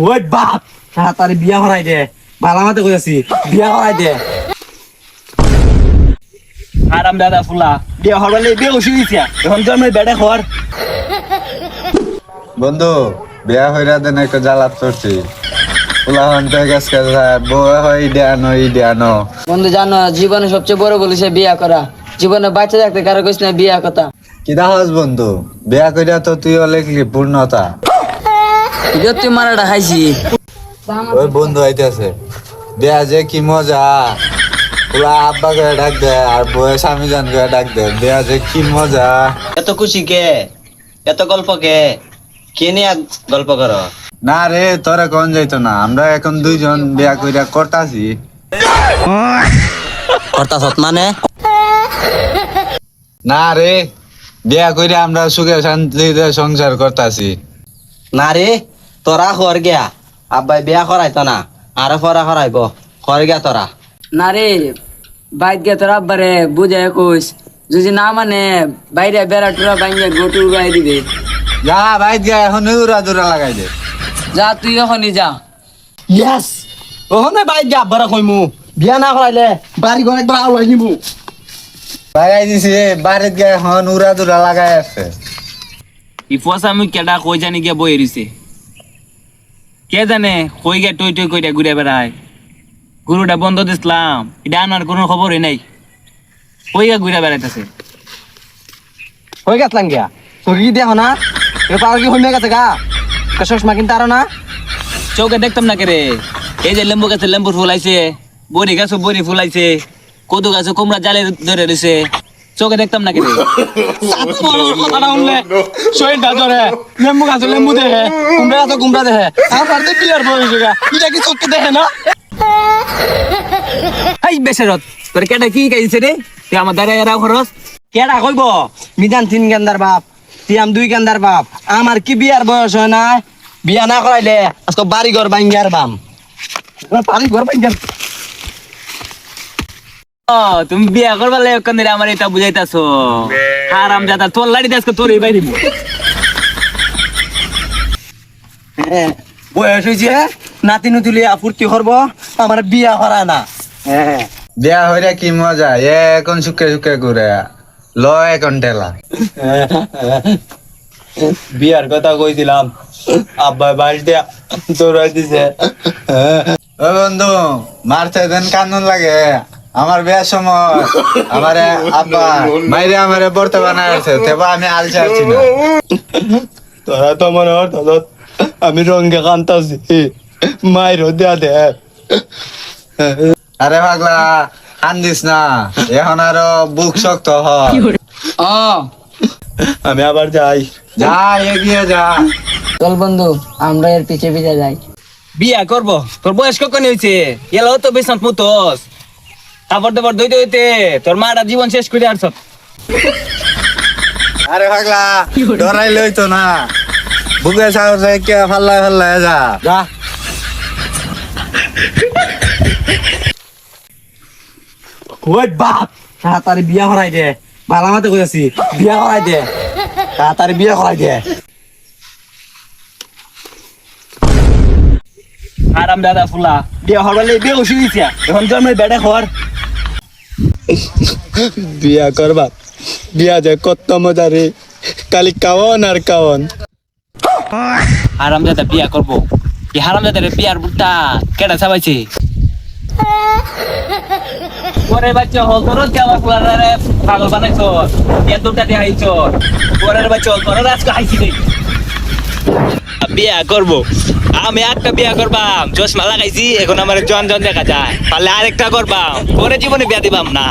ওই বাপ তাড়াতাড়ি বিয়া করাই দে, বালামাতে কইছি বিয়া করাই দে। আরাম দাদা ফুলা বিয়া হরবালে বিয়ে বসে গেছে, এখন জন্মের বেড়ে খর। বন্ধু বিয়া হইরা দেন একটা জ্বালাত করছি উলাহন তো গেছে বউ হয় ইডিয়ানো। বন্ধু জানো জীবনে সবচেয়ে বড় বলিছে বিয়া করা। জীবনে বাচ্চা থাকতে কারো কইস না বিয়া কথা। কি দাহস বন্ধু বিয়া কইরা তো তুইও লেখলি পূর্ণতা। তুই মারাটা খাইছি। ওই বন্ধু আইতেছে বিয়া যে কি মজা, ওলা আব্বা করে ডাক দে আর বউয়ের স্বামী জান করে ডাক দে, বিয়া যে কি মজা। এত খুশি কে, এত গল্প কে, কে নিয়ে গল্প করো? না রে তোরা কোন যাইতো না, আমরা এখন দুইজন বিয়া কইরা করতাছি। করতাছত মানে? না রে বিয়া কইরা আমরা সুখে শান্তিতে সংসার করতাছি। না রে তোরা খর গিয়া, আব্বাই বিয়া করাইতো না, আরো পরা করাইব, খর গিয়া তোরা। না রে বাইক গিয়ে তোর আব্বারে বুঝাই কইস, যদি না মানে বাইরে বেড়া টুরা ভাঙিয়ে গোটু উড়াই দিবে। যা বাইত গা এখন উড়া দুরা লাগাই দে। যা তুই এখনই যা। ইয়েস ওহনে বাইক গিয়া আব্বারা কইমু বিয়া না করাইলে বাড়ি ঘর একবার আওয়াই নিমু। লাগাই দিছি বাড়িত গা এখন উড়া দুরা লাগাই আছে। ইফুয়াস আমি কেডা কই জানি গিয়া বই এরিছে, কে জানে কই গিয়া টই টই কইরা ঘুরে বেড়ায়। গুরুটা বন্ধ দিছিলাম, এটা আনার কোনো খবরই নাই, কই গিয়া ঘুরে বেড়াইতেছে। হয়ে গেছলাম গিয়া তোকে কি দেখো না, এবার কি হইমে গেছে গা, চশমা কিনতে আরো না? চৌকে দেখতাম না কে রে, এই যে লেম্বু গাছে লেম্বু ফুল আইছে, বড়ি গাছে বড়ি ফুল আইছে, কদু গাছে কুমড়া জালে ধরে রয়েছে, চৌকে দেখতাম না কে রে। কথাটা শুনলে শরীরটা ধরে, লেম্বু গাছে লেম্বু দেখে, কুমড়া গাছে কুমড়া দেখে, আমার তো বিয়ার বয়স গা, এটা কি চোখকে দেখে না? এই বেশেরত তোর কেডা কি কাইছে রে, তুই আমার দাঁড়ায় এরাও খরচ। কেডা কইব মিজান 3 গেন্দার বাপ, তিয়াম 2 গেন্দার বাপ, আমার কি বিয়ার বয়স হয় না? বিয়া না করাইলে আজকে বাড়ি ঘর ভাঙ্গার বাম, বাড়ি ঘর ভাঙ্গার। ও তুমি বিয়া করবার লাগে ওখান থেকে আমার এটা বুঝাইতাছো, হারাম জাদা তোর লাড়ি আজকে তোর এই বাইরে। বয়স হয়েছে নাতি নুতুলিয়া ফুর্তি করবো, আমার বিয়া করা না। হ্যাঁ বিয়া হইরা কি মজা, এখন সুখে সুখে ঘুরে ল এখন টেলা। বিয়ার কথা কইছিলাম, আব্বা বাড়িতে দৌড়াই দিছে। ও বন্ধু মারতে দেন কানুন লাগে, আমার বিয়ার সময় আমার আব্বা মাইরে আমারে পড়তে বানায় আছে, তেবা আমি আল ছাড়ছি না। তোরা তো মনে হয় আমি রঙে কান্তাছি, মায়ের দেয়া দে। আরে পাগলা কান্দিস না, এখন আরো বুক শক্ত হ। আমি আবার যাই। যা এগিয়ে যা। চল বন্ধু আমরা এর পিছে পিছে যাই। বিয়া করবো, তোর বয়স কখন হয়েছে? এলাও তো বেশান্ত মুতোস, তারপর তারপর দইতে হইতে তোর মারা জীবন শেষ করে আসছ। আরে পাগলা ডরাই লইতো না, বুকে সাহস কে ফাল্লায় ফাল্লায় যা যা। ওই বাপ তাড়াতাড়ি বিয়া করাই দে, বালামাতে কইছি বিয়া করাই দে, তাড়াতাড়ি বিয়া করাই দে। আরাম দাদা ফুলা বিয়া হরবালে বিয়ে বসে গেছে, এখন জন্মের বেড়ে খর। বিয়া করবা, বিয়া যে কত মজা রে, খালি কাওন আর কাওন। হারাম দাদা বিয়া করবো, কি হারাম দাদারে বিয়ার বুটটা কেডা চাবাইছে? পরের বাচ্চা হল তোর আমার ফুলারে পাগল বানাইছ, দুটা দিয়ে হাইছ, পরের বাচ্চা হল তোর আজকে হাইছি রে। বিয়া করবো, আমি একটা বিয়া করবাম, চশমা লাগাইছি, এখন আমার জন জন দেখা যায়, পারলে আরেকটা করবাম, পরে জীবনে বিয়া দিবাম না।